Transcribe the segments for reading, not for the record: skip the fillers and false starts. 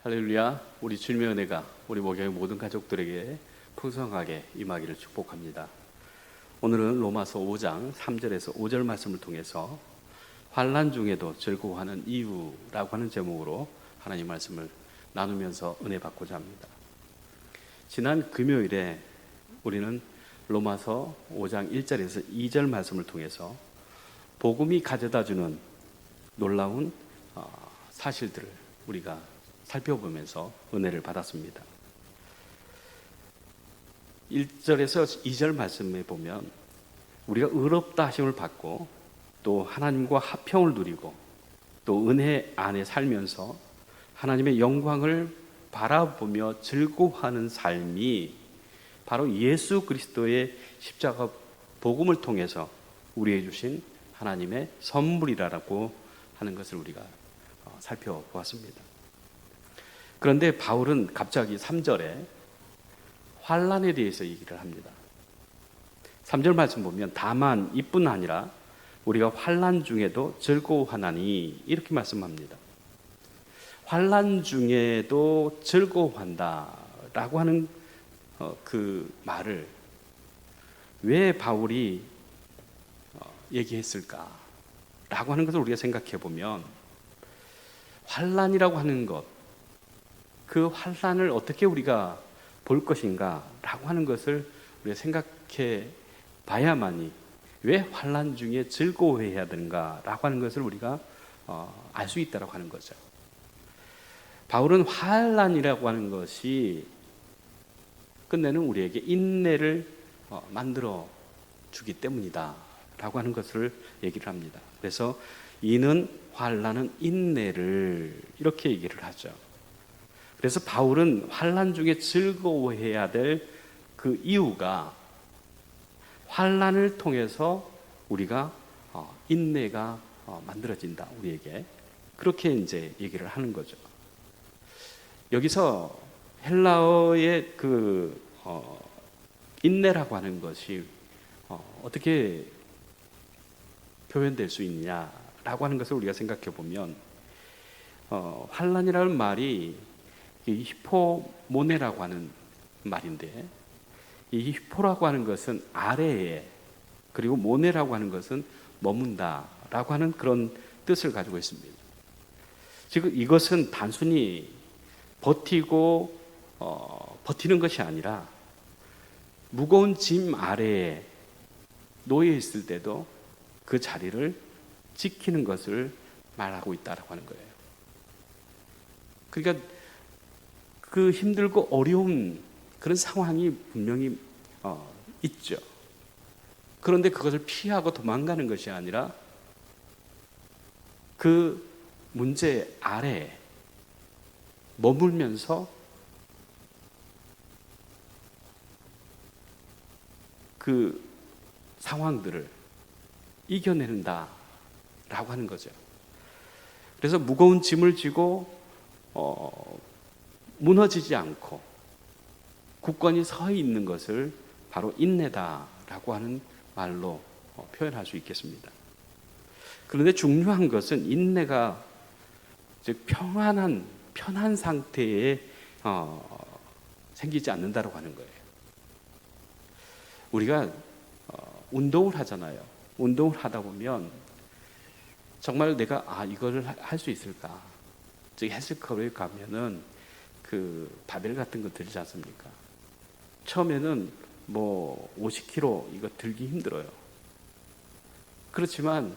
할렐루야. 우리 주님의 은혜가 우리 목양의 모든 가족들에게 풍성하게 임하기를 축복합니다. 오늘은 로마서 5장 3절에서 5절 말씀을 통해서 환난 중에도 즐거워하는 이유라고 하는 제목으로 하나님 말씀을 나누면서 은혜 받고자 합니다. 지난 금요일에 우리는 로마서 5장 1절에서 2절 말씀을 통해서 복음이 가져다주는 놀라운 사실들을 우리가 살펴보면서 은혜를 받았습니다. 1절에서 2절 말씀에 보면 우리가 의롭다 하심을 받고 또 하나님과 화평을 누리고 또 은혜 안에 살면서 하나님의 영광을 바라보며 즐거워하는 삶이 바로 예수 그리스도의 십자가 복음을 통해서 우리에게 주신 하나님의 선물이라고 하는 것을 우리가 살펴보았습니다. 그런데 바울은 갑자기 3절에 환난에 대해서 얘기를 합니다. 3절 말씀 보면 다만 이뿐 아니라 우리가 환난 중에도 즐거워하나니 이렇게 말씀합니다. 환난 중에도 즐거워한다라고 하는 그 말을 왜 바울이 얘기했을까라고 하는 것을 우리가 생각해 보면 환난이라고 하는 것, 그 환난을 어떻게 우리가 볼 것인가 라고 하는 것을 우리가 생각해 봐야만이 왜 환난 중에 즐거워해야 되는가 라고 하는 것을 우리가 알 수 있다고 하는 거죠. 바울은 환난이라고 하는 것이 끝내는 우리에게 인내를 만들어 주기 때문이다 라고 하는 것을 얘기를 합니다. 그래서 이는 환난은 인내를 이렇게 얘기를 하죠. 그래서 바울은 환난 중에 즐거워해야 될 그 이유가 환난을 통해서 우리가 인내가 만들어진다 우리에게 그렇게 이제 얘기를 하는 거죠. 여기서 헬라어의 그 인내라고 하는 것이 어떻게 표현될 수 있느냐라고 하는 것을 우리가 생각해 보면 환난이라는 말이 히포모네라고 하는 말인데 이 히포라고 하는 것은 아래에 그리고 모네라고 하는 것은 머문다라고 하는 그런 뜻을 가지고 있습니다. 지금 이것은 단순히 버티고 버티는 것이 아니라 무거운 짐 아래에 놓여 있을 때도 그 자리를 지키는 것을 말하고 있다라고 하는 거예요. 그러니까 그 힘들고 어려운 그런 상황이 분명히 있죠. 그런데 그것을 피하고 도망가는 것이 아니라 그 문제 아래에 머물면서 그 상황들을 이겨내는다라고 하는 거죠. 그래서 무거운 짐을 지고 무너지지 않고 굳건히 서 있는 것을 바로 인내다라고 하는 말로 표현할 수 있겠습니다. 그런데 중요한 것은 인내가 즉 편한 상태에 생기지 않는다라고 하는 거예요. 우리가 운동을 하잖아요. 운동을 하다 보면 정말 내가 이거를 할 수 있을까? 즉 헬스클럽에 가면은 그 바벨 같은 거 들지 않습니까? 처음에는 뭐 50kg 이거 들기 힘들어요. 그렇지만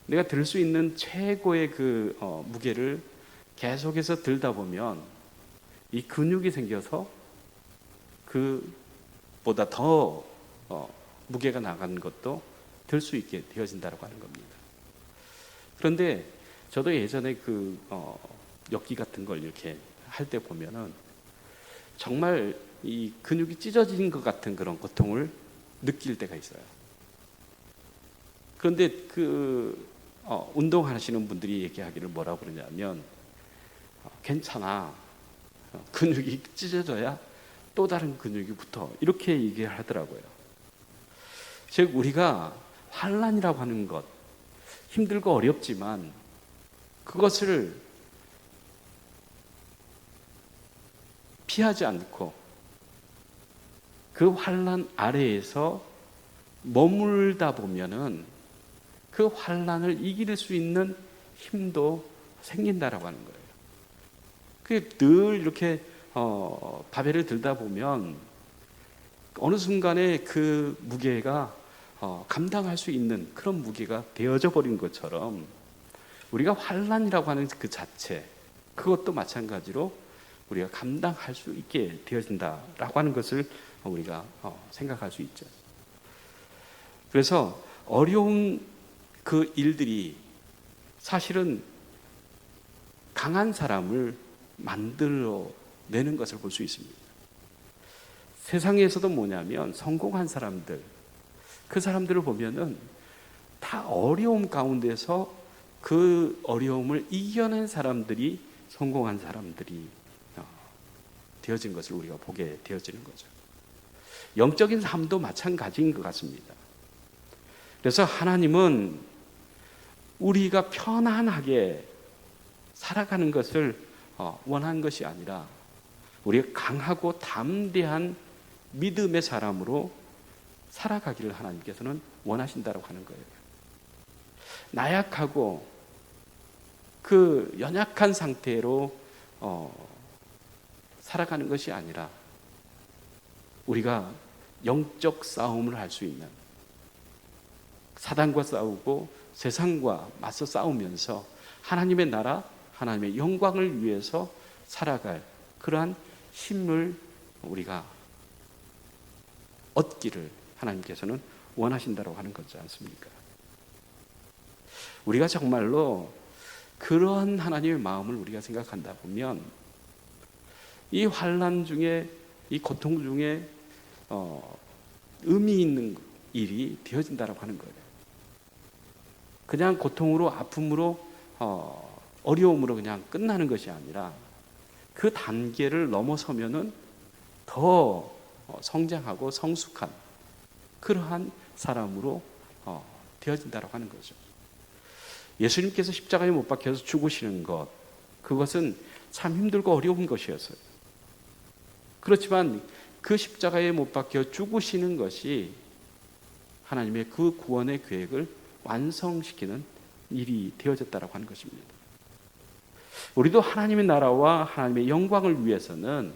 내가 들 수 있는 최고의 그 무게를 계속해서 들다 보면 이 근육이 생겨서 그보다 더 무게가 나가는 것도 들 수 있게 되어진다고 하는 겁니다. 그런데 저도 예전에 그 엮기 같은 걸 이렇게 할 때 보면은 정말 이 근육이 찢어진 것 같은 그런 고통을 느낄 때가 있어요. 그런데 그 운동하시는 분들이 얘기하기를 뭐라고 그러냐면 괜찮아. 근육이 찢어져야 또 다른 근육이 붙어. 이렇게 얘기를 하더라고요. 즉 우리가 환난이라고 하는 것 힘들고 어렵지만 그것을 피하지 않고 그 환난 아래에서 머물다 보면은 그 환난을 이길 수 있는 힘도 생긴다라고 하는 거예요. 그게 늘 이렇게 바벨을 들다 보면 어느 순간에 그 무게가 감당할 수 있는 그런 무게가 되어져 버린 것처럼 우리가 환난이라고 하는 그 자체, 그것도 마찬가지로 우리가 감당할 수 있게 되어진다라고 하는 것을 우리가 생각할 수 있죠. 그래서 어려운 그 일들이 사실은 강한 사람을 만들어내는 것을 볼 수 있습니다. 세상에서도 뭐냐면 성공한 사람들, 그 사람들을 보면은 다 어려움 가운데서 그 어려움을 이겨낸 사람들이 성공한 사람들이 되어진 것을 우리가 보게 되어지는 거죠. 영적인 삶도 마찬가지인 것 같습니다. 그래서 하나님은 우리가 편안하게 살아가는 것을 원하는 것이 아니라 우리가 강하고 담대한 믿음의 사람으로 살아가기를 하나님께서는 원하신다고 하는 거예요. 나약하고 그 연약한 상태로 살아가는 것이 아니라 우리가 영적 싸움을 할 수 있는, 사단과 싸우고 세상과 맞서 싸우면서 하나님의 나라, 하나님의 영광을 위해서 살아갈 그러한 힘을 우리가 얻기를 하나님께서는 원하신다고 하는 거지 않습니까? 우리가 정말로 그런 하나님의 마음을 우리가 생각한다 보면 이 환난 중에, 이 고통 중에 의미 있는 일이 되어진다고 하는 거예요. 그냥 고통으로, 아픔으로, 어려움으로 그냥 끝나는 것이 아니라 그 단계를 넘어서면은 더 성장하고 성숙한 그러한 사람으로 되어진다고 하는 거죠. 예수님께서 십자가에 못 박혀서 죽으시는 것, 그것은 참 힘들고 어려운 것이었어요. 그렇지만 그 십자가에 못 박혀 죽으시는 것이 하나님의 그 구원의 계획을 완성시키는 일이 되어졌다고 하는 것입니다. 우리도 하나님의 나라와 하나님의 영광을 위해서는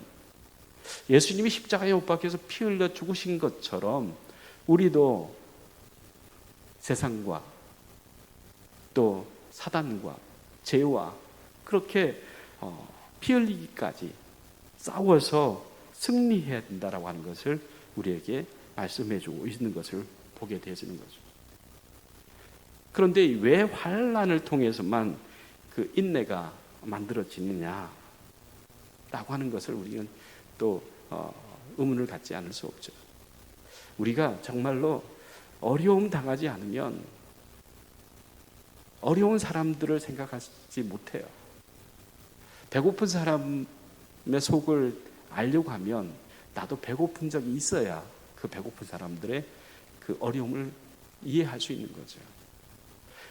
예수님이 십자가에 못 박혀서 피 흘려 죽으신 것처럼 우리도 세상과 또 사단과 죄와 그렇게 피 흘리기까지 싸워서 승리해야 된다라고 하는 것을 우리에게 말씀해 주고 있는 것을 보게 되어지는 거죠. 그런데 왜 환난을 통해서만 그 인내가 만들어지느냐라고 하는 것을 우리는 또 의문을 갖지 않을 수 없죠. 우리가 정말로 어려움 당하지 않으면 어려운 사람들을 생각하지 못해요. 배고픈 사람의 속을 알려고 하면 나도 배고픈 적이 있어야 그 배고픈 사람들의 그 어려움을 이해할 수 있는 거죠.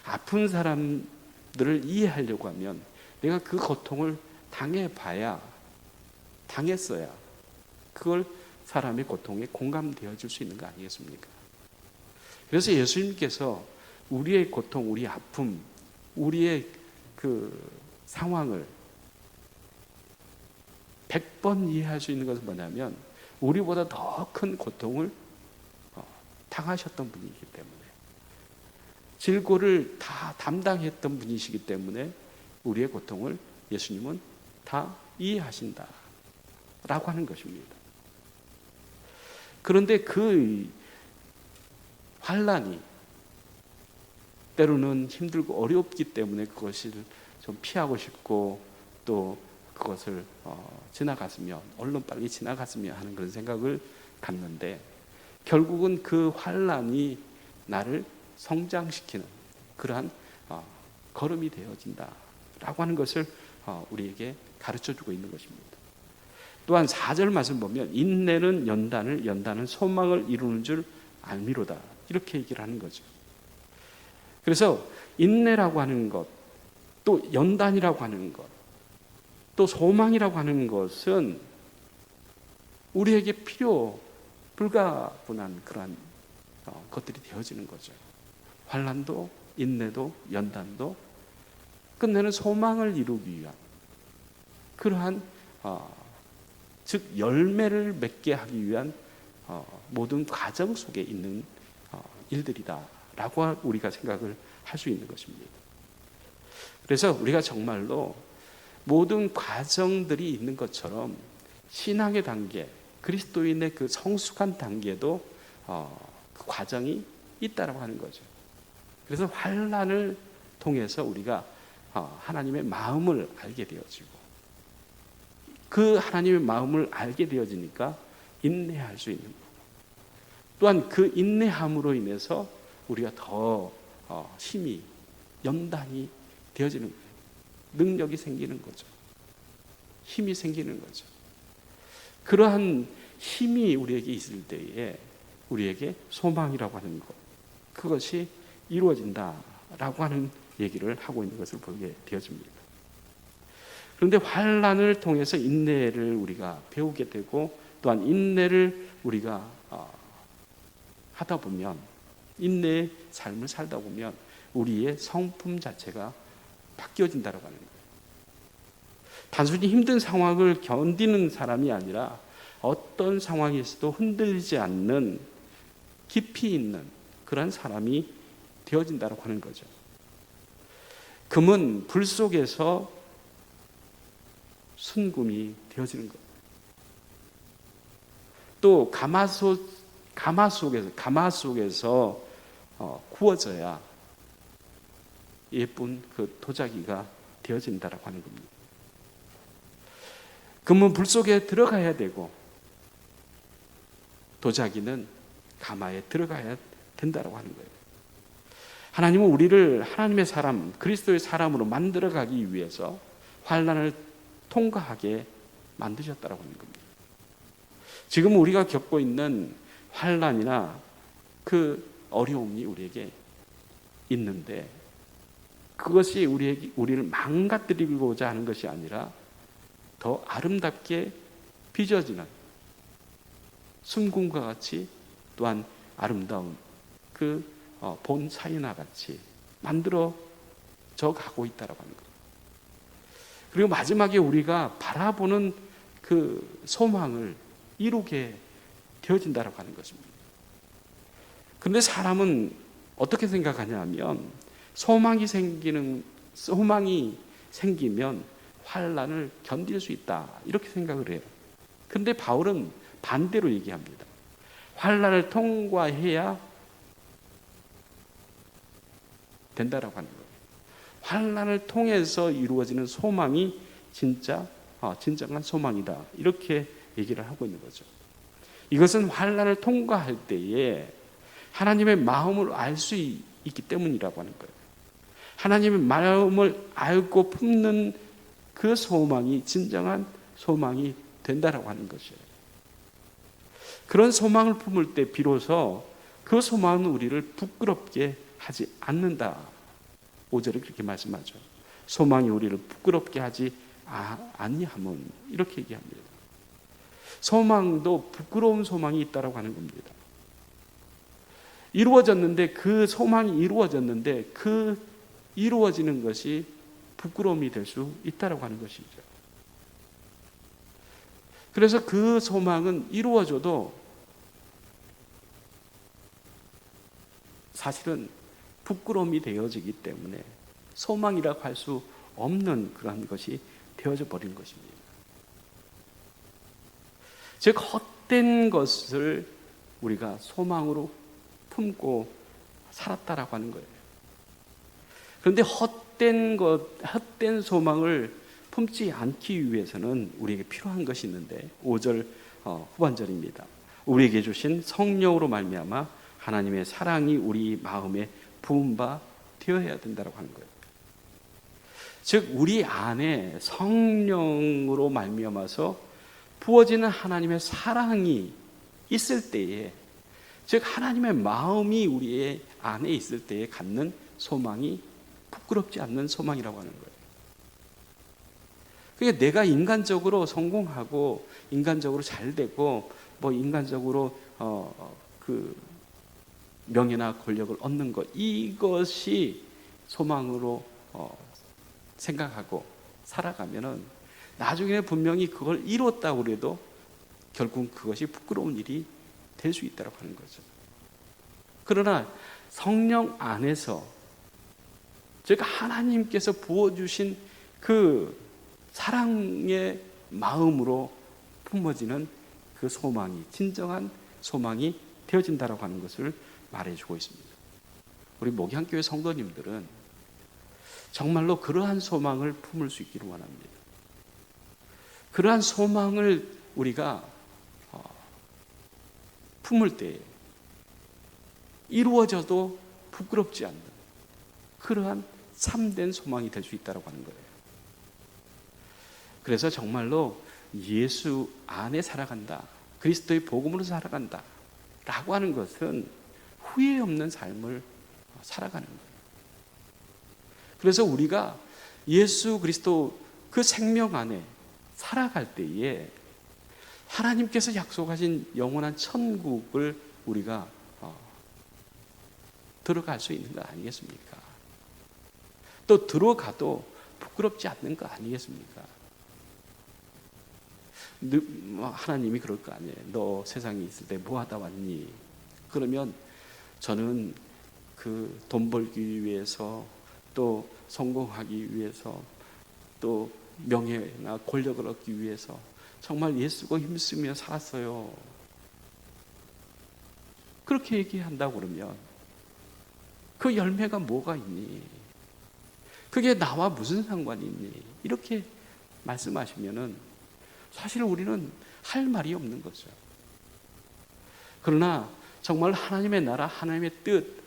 아픈 사람들을 이해하려고 하면 내가 그 고통을 당해봐야, 당했어야 그걸 사람의 고통에 공감되어질 수 있는 거 아니겠습니까? 그래서 예수님께서 우리의 고통, 우리의 아픔, 우리의 그 상황을 100번 이해할 수 있는 것은 뭐냐면 우리보다 더 큰 고통을 당하셨던 분이기 때문에, 질고를 다 담당했던 분이시기 때문에 우리의 고통을 예수님은 다 이해하신다라고 하는 것입니다. 그런데 그 환난이 때로는 힘들고 어렵기 때문에 그것을 좀 피하고 싶고 또 그것을 지나갔으면, 얼른 빨리 지나갔으면 하는 그런 생각을 갖는데 결국은 그 환난이 나를 성장시키는 그러한 걸음이 되어진다라고 하는 것을 우리에게 가르쳐주고 있는 것입니다. 또한 4절 말씀 보면 인내는 연단을, 연단은 소망을 이루는 줄 알미로다, 이렇게 얘기를 하는 거죠. 그래서 인내라고 하는 것, 또 연단이라고 하는 것, 또 소망이라고 하는 것은 우리에게 필요 불가분한 그러한 것들이 되어지는 거죠. 환난도, 인내도, 연단도, 끝내는 소망을 이루기 위한 그러한 즉 열매를 맺게 하기 위한 모든 과정 속에 있는 일들이다라고 우리가 생각을 할 수 있는 것입니다. 그래서 우리가 정말로 모든 과정들이 있는 것처럼 신앙의 단계, 그리스도인의 그 성숙한 단계도 그 과정이 있다라고 하는 거죠. 그래서 환난을 통해서 우리가 하나님의 마음을 알게 되어지고, 그 하나님의 마음을 알게 되어지니까 인내할 수 있는 거고, 또한 그 인내함으로 인해서 우리가 더 힘이, 연단이 되어지는 거예요. 능력이 생기는 거죠. 힘이 생기는 거죠. 그러한 힘이 우리에게 있을 때에 우리에게 소망이라고 하는 것, 그것이 이루어진다라고 하는 얘기를 하고 있는 것을 보게 되어집니다. 그런데 환난을 통해서 인내를 우리가 배우게 되고, 또한 인내를 우리가 하다 보면, 인내의 삶을 살다 보면 우리의 성품 자체가 바뀌어진다라고 하는 거예요. 단순히 힘든 상황을 견디는 사람이 아니라 어떤 상황에서도 흔들리지 않는 깊이 있는 그런 사람이 되어진다라고 하는 거죠. 금은 불 속에서 순금이 되어지는 것. 또 가마 속에서 구워져야 예쁜 그 도자기가 되어진다라고 하는 겁니다. 금은 불 속에 들어가야 되고, 도자기는 가마에 들어가야 된다라고 하는 거예요. 하나님은 우리를 하나님의 사람, 그리스도의 사람으로 만들어가기 위해서 환난을 통과하게 만드셨다라고 하는 겁니다. 지금 우리가 겪고 있는 환난이나 그 어려움이 우리에게 있는데, 그것이 우리를 망가뜨리고자 하는 것이 아니라 더 아름답게 빚어지는 순금과 같이, 또한 아름다운 그 본사이나 같이 만들어져 가고 있다라고 하는 거예요. 그리고 마지막에 우리가 바라보는 그 소망을 이루게 되어진다라고 하는 것입니다. 그런데 사람은 어떻게 생각하냐면, 소망이 생기면 환난을 견딜 수 있다, 이렇게 생각을 해요. 그런데 바울은 반대로 얘기합니다. 환난을 통과해야 된다라고 하는 거예요. 환난을 통해서 이루어지는 소망이 진정한 소망이다, 이렇게 얘기를 하고 있는 거죠. 이것은 환난을 통과할 때에 하나님의 마음을 알 수 있기 때문이라고 하는 거예요. 하나님의 마음을 알고 품는 그 소망이 진정한 소망이 된다라고 하는 것이에요. 그런 소망을 품을 때 비로소 그 소망은 우리를 부끄럽게 하지 않는다. 5절에 그렇게 말씀하죠. 소망이 우리를 부끄럽게 하지 아니함은, 이렇게 얘기합니다. 소망도 부끄러운 소망이 있다라고 하는 겁니다. 이루어졌는데, 그 소망이 이루어졌는데 그 이루어지는 것이 부끄러움이 될 수 있다라고 하는 것이죠. 그래서 그 소망은 이루어져도 사실은 부끄러움이 되어지기 때문에 소망이라고 할 수 없는 그런 것이 되어져 버린 것입니다. 즉, 헛된 것을 우리가 소망으로 품고 살았다라고 하는 거예요. 그런데 헛된 소망을 품지 않기 위해서는 우리에게 필요한 것이 있는데, 5절 후반절입니다. 우리에게 주신 성령으로 말미암아 하나님의 사랑이 우리 마음에 부은 바 되어야 된다고 하는 거예요. 즉, 우리 안에 성령으로 말미암아서 부어지는 하나님의 사랑이 있을 때에, 즉 하나님의 마음이 우리의 안에 있을 때에 갖는 소망이 부끄럽지 않는 소망이라고 하는 거예요. 그게 내가 인간적으로 성공하고 인간적으로 잘 되고 뭐 인간적으로 그 명예나 권력을 얻는 것, 이것이 소망으로 생각하고 살아가면은 나중에 분명히 그걸 이뤘다고 해도 결국 그것이 부끄러운 일이 될 수 있다고 하는 거죠. 그러나 성령 안에서 제가 하나님께서 부어주신 그 사랑의 마음으로 품어지는 그 소망이 진정한 소망이 되어진다고 하는 것을 말해주고 있습니다. 우리 목양교회 성도님들은 정말로 그러한 소망을 품을 수 있기를 원합니다. 그러한 소망을 우리가 품을 때 이루어져도 부끄럽지 않는 그러한 참된 소망이 될 수 있다고 하는 거예요. 그래서 정말로 예수 안에 살아간다, 그리스도의 복음으로 살아간다 라고 하는 것은 후회 없는 삶을 살아가는 거예요. 그래서 우리가 예수 그리스도 그 생명 안에 살아갈 때에 하나님께서 약속하신 영원한 천국을 우리가 들어갈 수 있는 거 아니겠습니까? 또 들어가도 부끄럽지 않는 거 아니겠습니까? 하나님이 그럴 거 아니에요. 너 세상에 있을 때 뭐 하다 왔니? 그러면 저는 그 돈 벌기 위해서, 또 성공하기 위해서, 또 명예나 권력을 얻기 위해서 정말 예수가 힘쓰며 살았어요. 그렇게 얘기한다고 그러면 그 열매가 뭐가 있니? 그게 나와 무슨 상관이 있니? 이렇게 말씀하시면은 사실 우리는 할 말이 없는 거죠. 그러나 정말 하나님의 나라, 하나님의 뜻,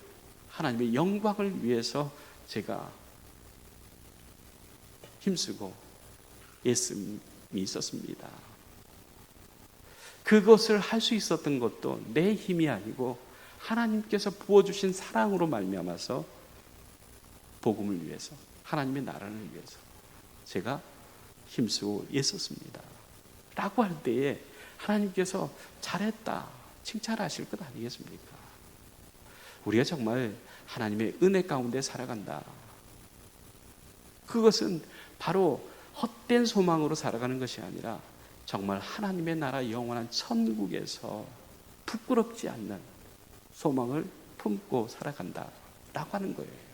하나님의 영광을 위해서 제가 힘쓰고 애씀이 있었습니다. 그것을 할 수 있었던 것도 내 힘이 아니고 하나님께서 부어주신 사랑으로 말미암아서 복음을 위해서, 하나님의 나라를 위해서 제가 힘쓰고 있었습니다 라고 할 때에 하나님께서 잘했다 칭찬하실 것 아니겠습니까? 우리가 정말 하나님의 은혜 가운데 살아간다, 그것은 바로 헛된 소망으로 살아가는 것이 아니라 정말 하나님의 나라 영원한 천국에서 부끄럽지 않는 소망을 품고 살아간다 라고 하는 거예요.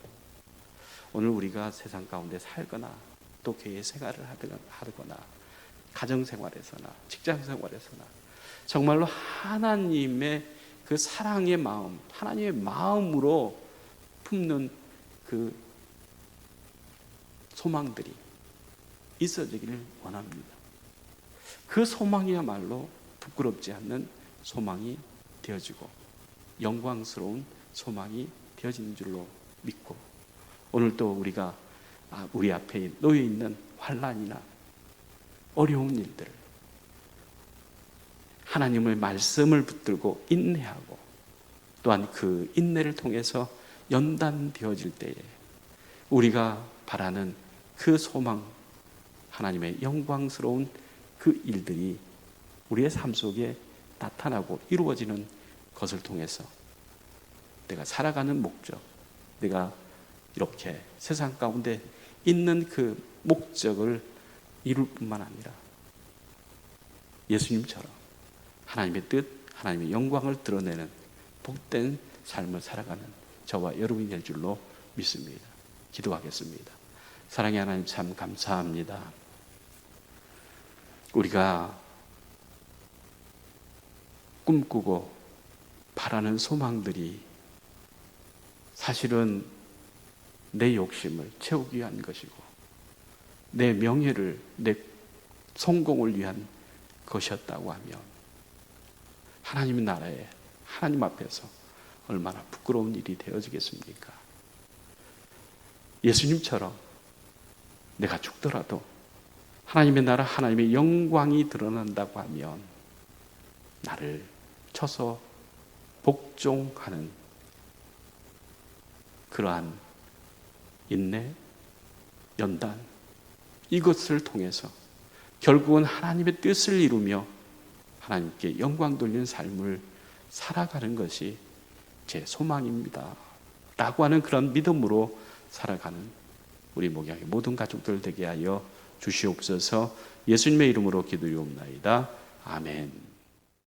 오늘 우리가 세상 가운데 살거나 또 교회 생활을 하거나 가정생활에서나 직장생활에서나 정말로 하나님의 그 사랑의 마음, 하나님의 마음으로 품는 그 소망들이 있어지기를 원합니다. 그 소망이야말로 부끄럽지 않는 소망이 되어지고 영광스러운 소망이 되어지는 줄로 믿고, 오늘도 우리가 우리 앞에 놓여 있는 환난이나 어려운 일들을 하나님의 말씀을 붙들고 인내하고, 또한 그 인내를 통해서 연단되어질 때에 우리가 바라는 그 소망, 하나님의 영광스러운 그 일들이 우리의 삶 속에 나타나고 이루어지는 것을 통해서 내가 살아가는 목적, 내가 이렇게 세상 가운데 있는 그 목적을 이룰 뿐만 아니라 예수님처럼 하나님의 뜻, 하나님의 영광을 드러내는 복된 삶을 살아가는 저와 여러분이 될 줄로 믿습니다. 기도하겠습니다. 사랑의 하나님, 참 감사합니다. 우리가 꿈꾸고 바라는 소망들이 사실은 내 욕심을 채우기 위한 것이고 내 명예를, 내 성공을 위한 것이었다고 하면 하나님의 나라에, 하나님 앞에서 얼마나 부끄러운 일이 되어지겠습니까? 예수님처럼 내가 죽더라도 하나님의 나라, 하나님의 영광이 드러난다고 하면 나를 쳐서 복종하는 그러한 인내, 연단, 이것을 통해서 결국은 하나님의 뜻을 이루며 하나님께 영광 돌리는 삶을 살아가는 것이 제 소망입니다 라고 하는 그런 믿음으로 살아가는 우리 목양의 모든 가족들 되게 하여 주시옵소서. 예수님의 이름으로 기도하옵나이다. 아멘.